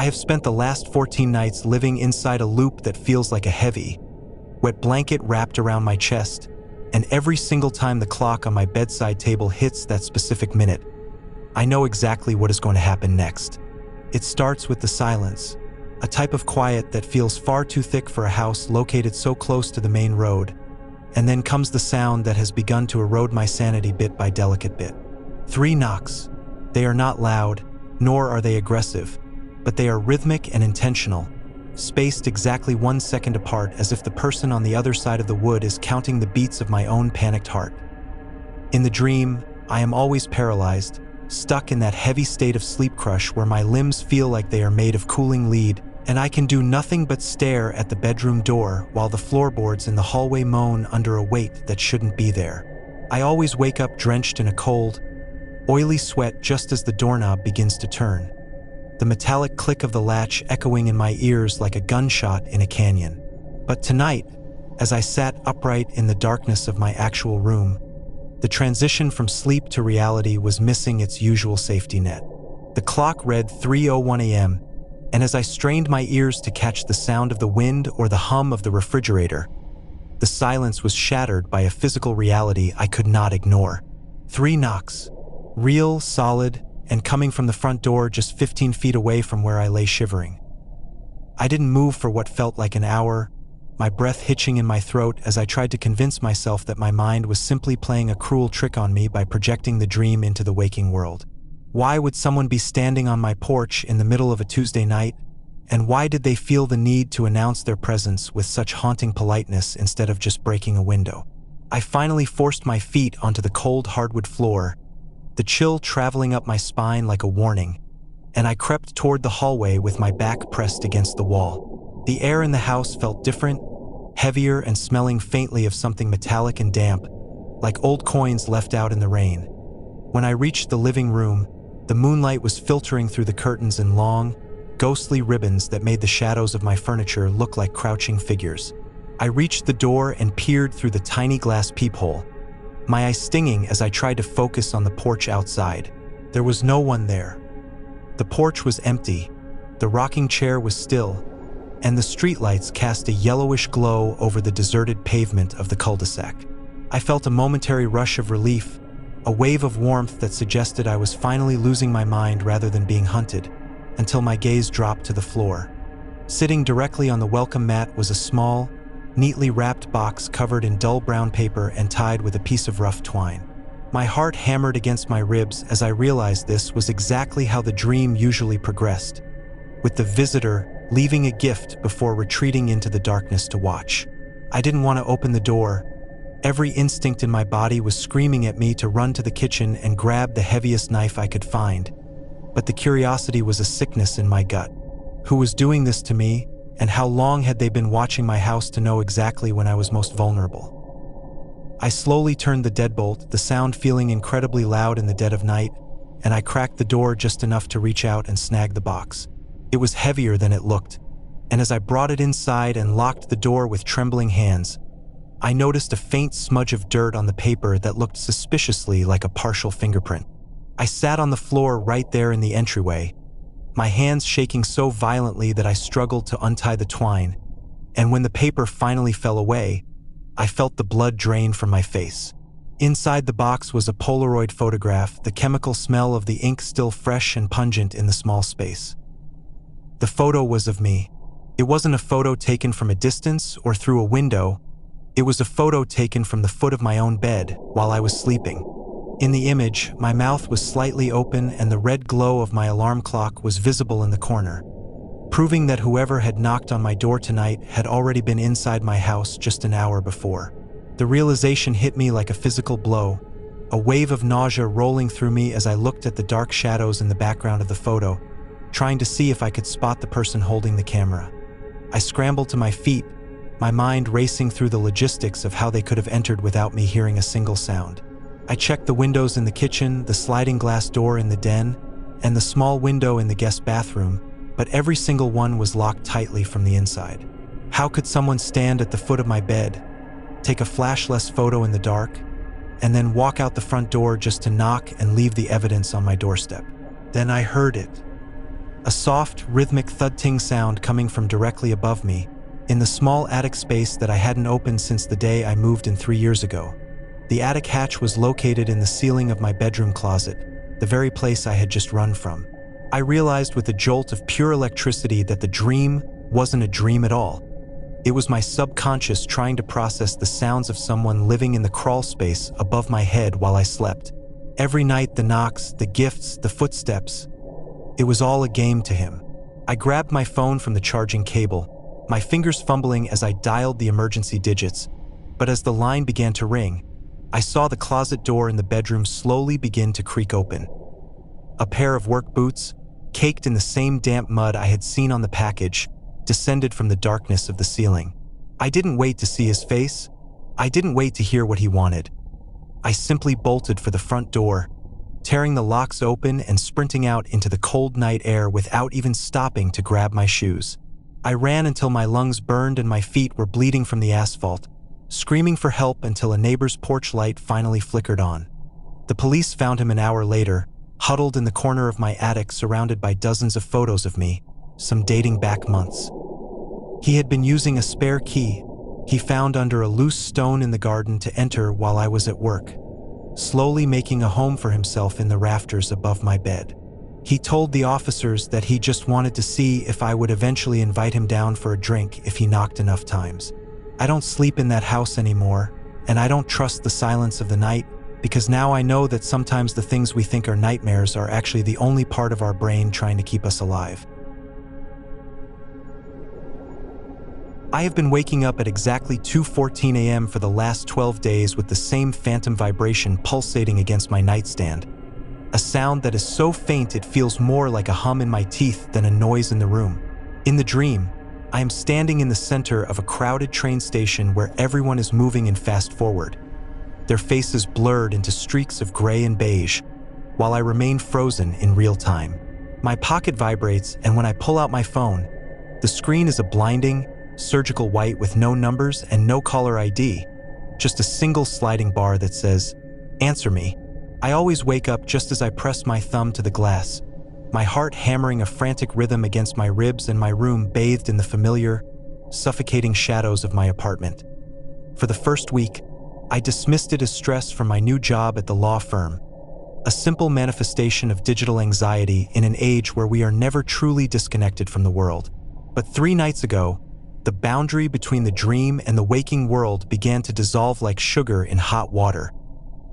I have spent the last 14 nights living inside a loop that feels like a heavy, wet blanket wrapped around my chest, and every single time the clock on my bedside table hits that specific minute, I know exactly what is going to happen next. It starts with the silence, a type of quiet that feels far too thick for a house located so close to the main road, and then comes the sound that has begun to erode my sanity bit by delicate bit. 3 knocks. They are not loud, nor are they aggressive, but they are rhythmic and intentional, spaced exactly 1 second apart, as if the person on the other side of the wood is counting the beats of my own panicked heart. In the dream, I am always paralyzed, stuck in that heavy state of sleep crush where my limbs feel like they are made of cooling lead, and I can do nothing but stare at the bedroom door while the floorboards in the hallway moan under a weight that shouldn't be there. I always wake up drenched in a cold, oily sweat just as the doorknob begins to turn, the metallic click of the latch echoing in my ears like a gunshot in a canyon. But tonight, as I sat upright in the darkness of my actual room, the transition from sleep to reality was missing its usual safety net. The clock read 3:01 a.m., and as I strained my ears to catch the sound of the wind or the hum of the refrigerator, the silence was shattered by a physical reality I could not ignore. 3 knocks, real, solid, and coming from the front door just 15 feet away from where I lay shivering. I didn't move for what felt like an hour, my breath hitching in my throat as I tried to convince myself that my mind was simply playing a cruel trick on me by projecting the dream into the waking world. Why would someone be standing on my porch in the middle of a Tuesday night, and why did they feel the need to announce their presence with such haunting politeness instead of just breaking a window? I finally forced my feet onto the cold hardwood floor, the chill traveling up my spine like a warning, and I crept toward the hallway with my back pressed against the wall. The air in the house felt different, heavier and smelling faintly of something metallic and damp, like old coins left out in the rain. When I reached the living room, the moonlight was filtering through the curtains in long, ghostly ribbons that made the shadows of my furniture look like crouching figures. I reached the door and peered through the tiny glass peephole, my eyes stinging as I tried to focus on the porch outside. There was no one there. The porch was empty, the rocking chair was still, and the streetlights cast a yellowish glow over the deserted pavement of the cul-de-sac. I felt a momentary rush of relief, a wave of warmth that suggested I was finally losing my mind rather than being hunted, until my gaze dropped to the floor. Sitting directly on the welcome mat was a small, neatly wrapped box covered in dull brown paper and tied with a piece of rough twine. My heart hammered against my ribs as I realized this was exactly how the dream usually progressed, with the visitor leaving a gift before retreating into the darkness to watch. I didn't want to open the door. Every instinct in my body was screaming at me to run to the kitchen and grab the heaviest knife I could find. But the curiosity was a sickness in my gut. Who was doing this to me, and how long had they been watching my house to know exactly when I was most vulnerable? I slowly turned the deadbolt, the sound feeling incredibly loud in the dead of night, and I cracked the door just enough to reach out and snag the box. It was heavier than it looked, and as I brought it inside and locked the door with trembling hands, I noticed a faint smudge of dirt on the paper that looked suspiciously like a partial fingerprint. I sat on the floor right there in the entryway, my hands shaking so violently that I struggled to untie the twine, and when the paper finally fell away, I felt the blood drain from my face. Inside the box was a Polaroid photograph, the chemical smell of the ink still fresh and pungent in the small space. The photo was of me. It wasn't a photo taken from a distance or through a window. It was a photo taken from the foot of my own bed while I was sleeping. In the image, my mouth was slightly open and the red glow of my alarm clock was visible in the corner, proving that whoever had knocked on my door tonight had already been inside my house just an hour before. The realization hit me like a physical blow, a wave of nausea rolling through me as I looked at the dark shadows in the background of the photo, trying to see if I could spot the person holding the camera. I scrambled to my feet, my mind racing through the logistics of how they could have entered without me hearing a single sound. I checked the windows in the kitchen, the sliding glass door in the den, and the small window in the guest bathroom, but every single one was locked tightly from the inside. How could someone stand at the foot of my bed, take a flashless photo in the dark, and then walk out the front door just to knock and leave the evidence on my doorstep? Then I heard it. A soft, rhythmic thudding sound coming from directly above me, in the small attic space that I hadn't opened since the day I moved in 3 years ago. The attic hatch was located in the ceiling of my bedroom closet, the very place I had just run from. I realized with a jolt of pure electricity that the dream wasn't a dream at all. It was my subconscious trying to process the sounds of someone living in the crawl space above my head while I slept. Every night, the knocks, the gifts, the footsteps. It was all a game to him. I grabbed my phone from the charging cable, my fingers fumbling as I dialed the emergency digits. But as the line began to ring, I saw the closet door in the bedroom slowly begin to creak open. A pair of work boots, caked in the same damp mud I had seen on the package, descended from the darkness of the ceiling. I didn't wait to see his face. I didn't wait to hear what he wanted. I simply bolted for the front door, tearing the locks open and sprinting out into the cold night air without even stopping to grab my shoes. I ran until my lungs burned and my feet were bleeding from the asphalt, screaming for help until a neighbor's porch light finally flickered on. The police found him an hour later, huddled in the corner of my attic surrounded by dozens of photos of me, some dating back months. He had been using a spare key he found under a loose stone in the garden to enter while I was at work, slowly making a home for himself in the rafters above my bed. He told the officers that he just wanted to see if I would eventually invite him down for a drink if he knocked enough times. I don't sleep in that house anymore, and I don't trust the silence of the night, because now I know that sometimes the things we think are nightmares are actually the only part of our brain trying to keep us alive. I have been waking up at exactly 2:14 a.m. for the last 12 days with the same phantom vibration pulsating against my nightstand. A sound that is so faint it feels more like a hum in my teeth than a noise in the room. In the dream, I am standing in the center of a crowded train station where everyone is moving in fast forward, their faces blurred into streaks of gray and beige, while I remain frozen in real time. My pocket vibrates, and when I pull out my phone, the screen is a blinding, surgical white with no numbers and no caller ID, just a single sliding bar that says, "Answer me." I always wake up just as I press my thumb to the glass, my heart hammering a frantic rhythm against my ribs and my room bathed in the familiar, suffocating shadows of my apartment. For the first week, I dismissed it as stress from my new job at the law firm, a simple manifestation of digital anxiety in an age where we are never truly disconnected from the world. But 3 nights ago, the boundary between the dream and the waking world began to dissolve like sugar in hot water,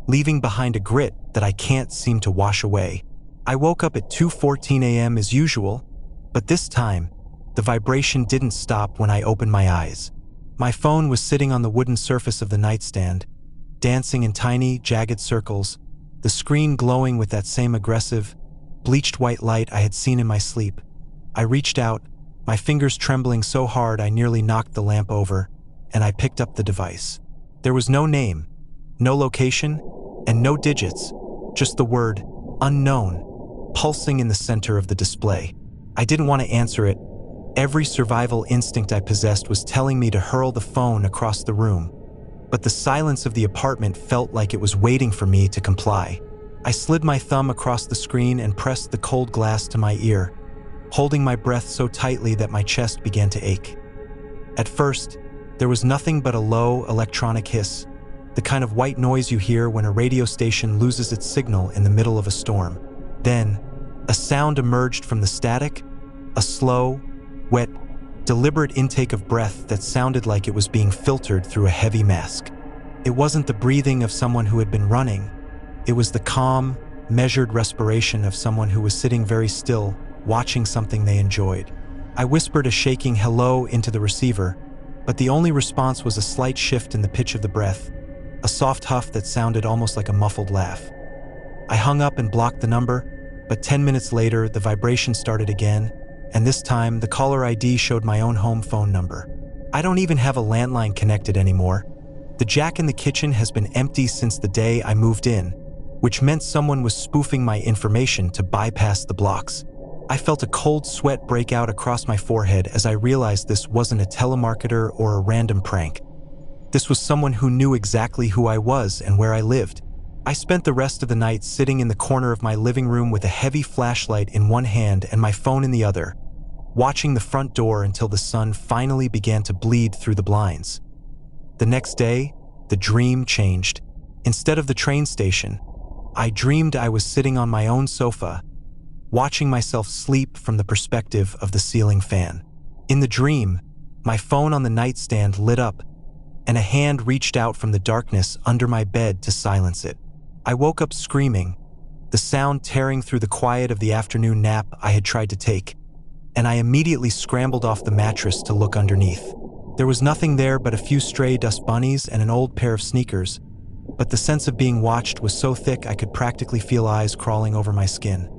leaving behind a grit that I can't seem to wash away. I woke up at 2:14 a.m. as usual, but this time, the vibration didn't stop when I opened my eyes. My phone was sitting on the wooden surface of the nightstand, dancing in tiny, jagged circles, the screen glowing with that same aggressive, bleached white light I had seen in my sleep. I reached out, my fingers trembling so hard I nearly knocked the lamp over, and I picked up the device. There was no name, no location, and no digits, just the word unknown pulsing in the center of the display. I didn't want to answer it. Every survival instinct I possessed was telling me to hurl the phone across the room, but the silence of the apartment felt like it was waiting for me to comply. I slid my thumb across the screen and pressed the cold glass to my ear, holding my breath so tightly that my chest began to ache. At first, there was nothing but a low, electronic hiss, the kind of white noise you hear when a radio station loses its signal in the middle of a storm. Then, a sound emerged from the static, a slow, wet, deliberate intake of breath that sounded like it was being filtered through a heavy mask. It wasn't the breathing of someone who had been running. It was the calm, measured respiration of someone who was sitting very still, watching something they enjoyed. I whispered a shaking hello into the receiver, but the only response was a slight shift in the pitch of the breath, a soft huff that sounded almost like a muffled laugh. I hung up and blocked the number, but 10 minutes later, the vibration started again, and this time, the caller ID showed my own home phone number. I don't even have a landline connected anymore. The jack in the kitchen has been empty since the day I moved in, which meant someone was spoofing my information to bypass the blocks. I felt a cold sweat break out across my forehead as I realized this wasn't a telemarketer or a random prank. This was someone who knew exactly who I was and where I lived. I spent the rest of the night sitting in the corner of my living room with a heavy flashlight in one hand and my phone in the other, watching the front door until the sun finally began to bleed through the blinds. The next day, the dream changed. Instead of the train station, I dreamed I was sitting on my own sofa, watching myself sleep from the perspective of the ceiling fan. In the dream, my phone on the nightstand lit up, and a hand reached out from the darkness under my bed to silence it. I woke up screaming, the sound tearing through the quiet of the afternoon nap I had tried to take, and I immediately scrambled off the mattress to look underneath. There was nothing there but a few stray dust bunnies and an old pair of sneakers, but the sense of being watched was so thick I could practically feel eyes crawling over my skin.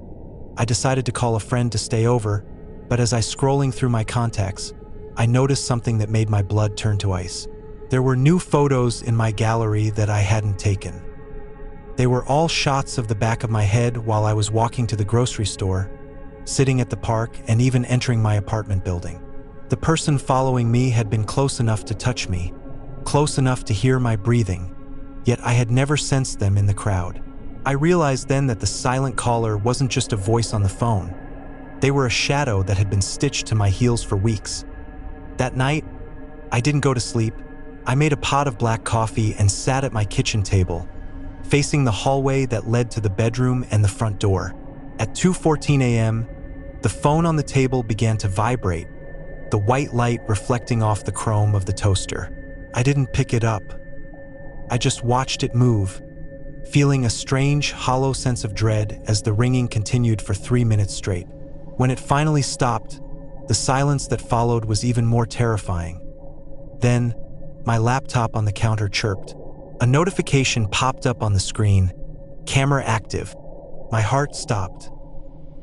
I decided to call a friend to stay over, but as I scrolling through my contacts, I noticed something that made my blood turn to ice. There were new photos in my gallery that I hadn't taken. They were all shots of the back of my head while I was walking to the grocery store, sitting at the park, and even entering my apartment building. The person following me had been close enough to touch me, close enough to hear my breathing, yet I had never sensed them in the crowd. I realized then that the silent caller wasn't just a voice on the phone. They were a shadow that had been stitched to my heels for weeks. That night, I didn't go to sleep. I made a pot of black coffee and sat at my kitchen table, facing the hallway that led to the bedroom and the front door. At 2:14 a.m., the phone on the table began to vibrate, the white light reflecting off the chrome of the toaster. I didn't pick it up. I just watched it move, feeling a strange, hollow sense of dread as the ringing continued for 3 minutes straight. When it finally stopped, the silence that followed was even more terrifying. Then, my laptop on the counter chirped. A notification popped up on the screen, camera active. My heart stopped.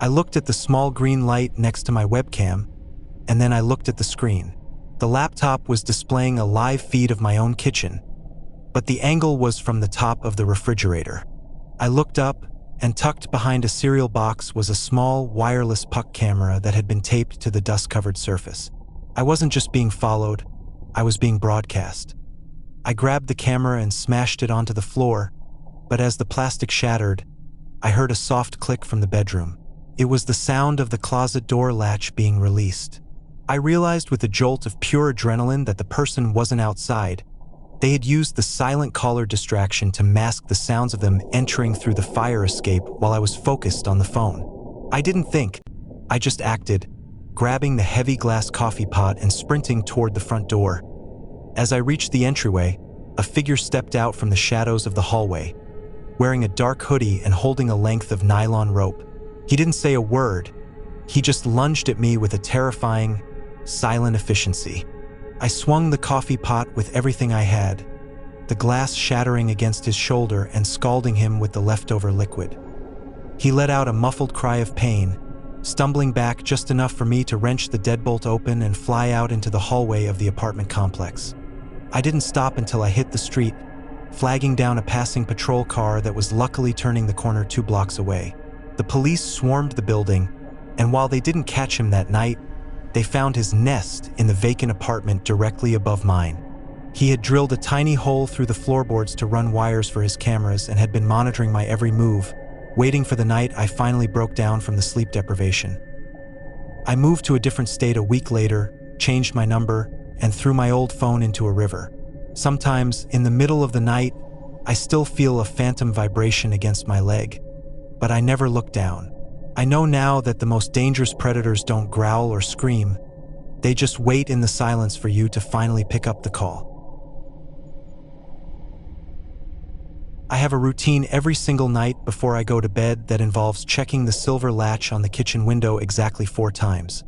I looked at the small green light next to my webcam, and then I looked at the screen. The laptop was displaying a live feed of my own kitchen, but the angle was from the top of the refrigerator. I looked up, and tucked behind a cereal box was a small, wireless puck camera that had been taped to the dust-covered surface. I wasn't just being followed, I was being broadcast. I grabbed the camera and smashed it onto the floor, but as the plastic shattered, I heard a soft click from the bedroom. It was the sound of the closet door latch being released. I realized with a jolt of pure adrenaline that the person wasn't outside. They had used the silent caller distraction to mask the sounds of them entering through the fire escape while I was focused on the phone. I didn't think, I just acted, grabbing the heavy glass coffee pot and sprinting toward the front door. As I reached the entryway, a figure stepped out from the shadows of the hallway, wearing a dark hoodie and holding a length of nylon rope. He didn't say a word. He just lunged at me with a terrifying, silent efficiency. I swung the coffee pot with everything I had, the glass shattering against his shoulder and scalding him with the leftover liquid. He let out a muffled cry of pain, stumbling back just enough for me to wrench the deadbolt open and fly out into the hallway of the apartment complex. I didn't stop until I hit the street, flagging down a passing patrol car that was luckily turning the corner 2 blocks away. The police swarmed the building, and while they didn't catch him that night, they found his nest in the vacant apartment directly above mine. He had drilled a tiny hole through the floorboards to run wires for his cameras and had been monitoring my every move, waiting for the night I finally broke down from the sleep deprivation. I moved to a different state a week later, changed my number, and threw my old phone into a river. Sometimes, in the middle of the night, I still feel a phantom vibration against my leg, but I never look down. I know now that the most dangerous predators don't growl or scream. They just wait in the silence for you to finally pick up the call. I have a routine every single night before I go to bed that involves checking the silver latch on the kitchen window exactly 4 times.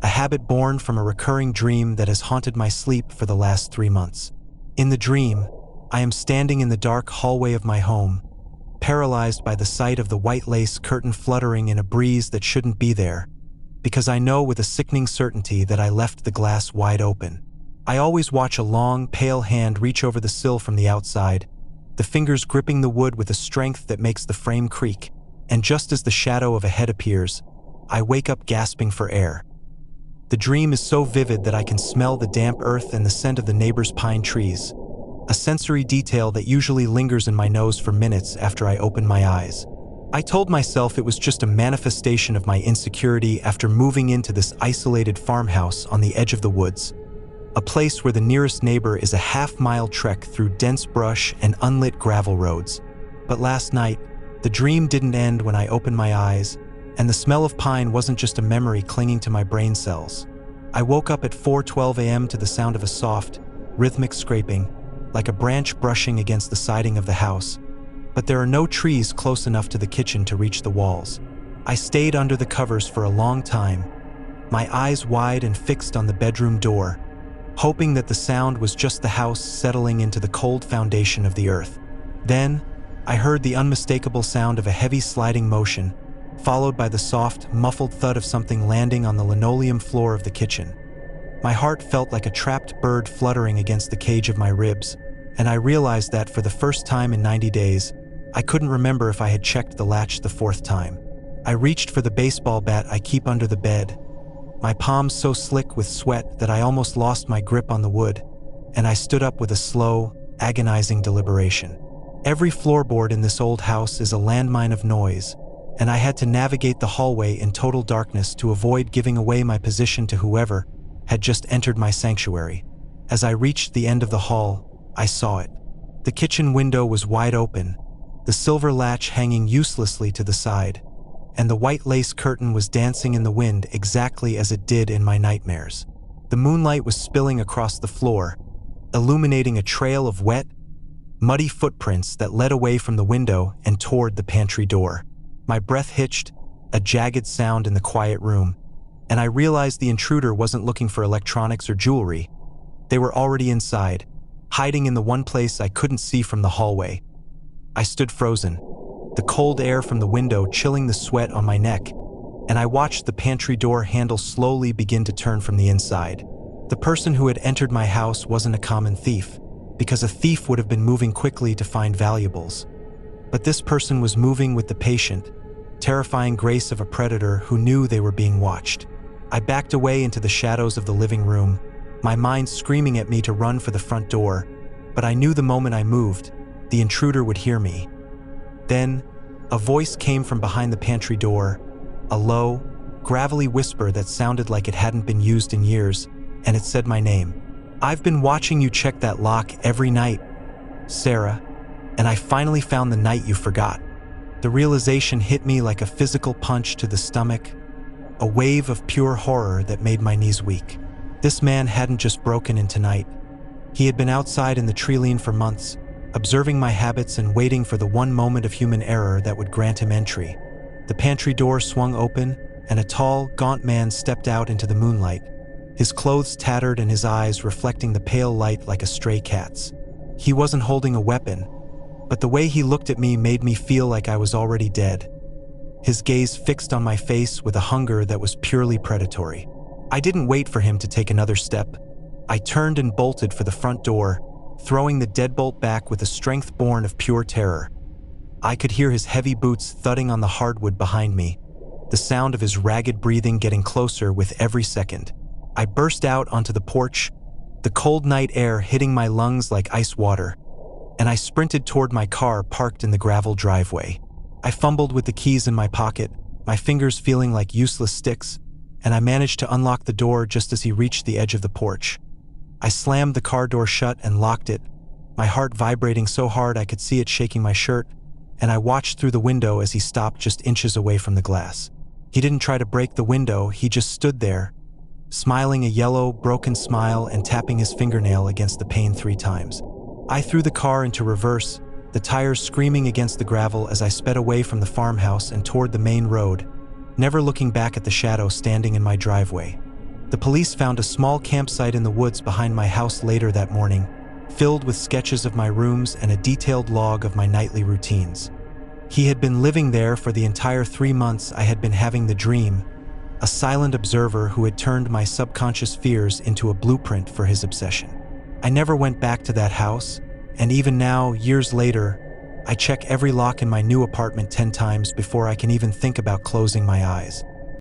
A habit born from a recurring dream that has haunted my sleep for the last 3 months. In the dream, I am standing in the dark hallway of my home, paralyzed by the sight of the white lace curtain fluttering in a breeze that shouldn't be there, because I know with a sickening certainty that I left the glass wide open. I always watch a long, pale hand reach over the sill from the outside, the fingers gripping the wood with a strength that makes the frame creak, and just as the shadow of a head appears, I wake up gasping for air. The dream is so vivid that I can smell the damp earth and the scent of the neighbor's pine trees. a sensory detail that usually lingers in my nose for minutes after I open my eyes. I told myself it was just a manifestation of my insecurity after moving into this isolated farmhouse on the edge of the woods, a place where the nearest neighbor is a half-mile trek through dense brush and unlit gravel roads. But last night, the dream didn't end when I opened my eyes, and the smell of pine wasn't just a memory clinging to my brain cells. I woke up at 4:12 a.m. to the sound of a soft, rhythmic scraping, like a branch brushing against the siding of the house, but there are no trees close enough to the kitchen to reach the walls. I stayed under the covers for a long time, my eyes wide and fixed on the bedroom door, hoping that the sound was just the house settling into the cold foundation of the earth. Then, I heard the unmistakable sound of a heavy sliding motion, followed by the soft, muffled thud of something landing on the linoleum floor of the kitchen. My heart felt like a trapped bird fluttering against the cage of my ribs, and I realized that for the first time in 90 days, I couldn't remember if I had checked the latch the fourth time. I reached for the baseball bat I keep under the bed, my palms so slick with sweat that I almost lost my grip on the wood, and I stood up with a slow, agonizing deliberation. Every floorboard in this old house is a landmine of noise, and I had to navigate the hallway in total darkness to avoid giving away my position to whoever had just entered my sanctuary. As I reached the end of the hall, I saw it. The kitchen window was wide open, the silver latch hanging uselessly to the side, and the white lace curtain was dancing in the wind exactly as it did in my nightmares. The moonlight was spilling across the floor, illuminating a trail of wet, muddy footprints that led away from the window and toward the pantry door. My breath hitched, a jagged sound in the quiet room, and I realized the intruder wasn't looking for electronics or jewelry. They were already inside, hiding in the one place I couldn't see from the hallway. I stood frozen, the cold air from the window chilling the sweat on my neck, and I watched the pantry door handle slowly begin to turn from the inside. The person who had entered my house wasn't a common thief, because a thief would have been moving quickly to find valuables. But this person was moving with the patient, terrifying grace of a predator who knew they were being watched. I backed away into the shadows of the living room, my mind screaming at me to run for the front door, but I knew the moment I moved, the intruder would hear me. Then, a voice came from behind the pantry door, a low, gravelly whisper that sounded like it hadn't been used in years, and it said my name. "I've been watching you check that lock every night, Sarah, and I finally found the night you forgot." The realization hit me like a physical punch to the stomach, a wave of pure horror that made my knees weak. This man hadn't just broken in tonight. He had been outside in the treeline for months, observing my habits and waiting for the one moment of human error that would grant him entry. The pantry door swung open, and a tall, gaunt man stepped out into the moonlight, his clothes tattered and his eyes reflecting the pale light like a stray cat's. He wasn't holding a weapon, but the way he looked at me made me feel like I was already dead. His gaze fixed on my face with a hunger that was purely predatory. I didn't wait for him to take another step. I turned and bolted for the front door, throwing the deadbolt back with a strength born of pure terror. I could hear his heavy boots thudding on the hardwood behind me, the sound of his ragged breathing getting closer with every second. I burst out onto the porch, the cold night air hitting my lungs like ice water, and I sprinted toward my car parked in the gravel driveway. I fumbled with the keys in my pocket, my fingers feeling like useless sticks, and I managed to unlock the door just as he reached the edge of the porch. I slammed the car door shut and locked it, my heart vibrating so hard I could see it shaking my shirt, and I watched through the window as he stopped just inches away from the glass. He didn't try to break the window, he just stood there, smiling a yellow, broken smile and tapping his fingernail against the pane 3 times. I threw the car into reverse, the tires screaming against the gravel as I sped away from the farmhouse and toward the main road, never looking back at the shadow standing in my driveway. The police found a small campsite in the woods behind my house later that morning, filled with sketches of my rooms and a detailed log of my nightly routines. He had been living there for the entire 3 months I had been having the dream, a silent observer who had turned my subconscious fears into a blueprint for his obsession. I never went back to that house, and even now, years later, I check every lock in my new apartment 10 times before I can even think about closing my eyes.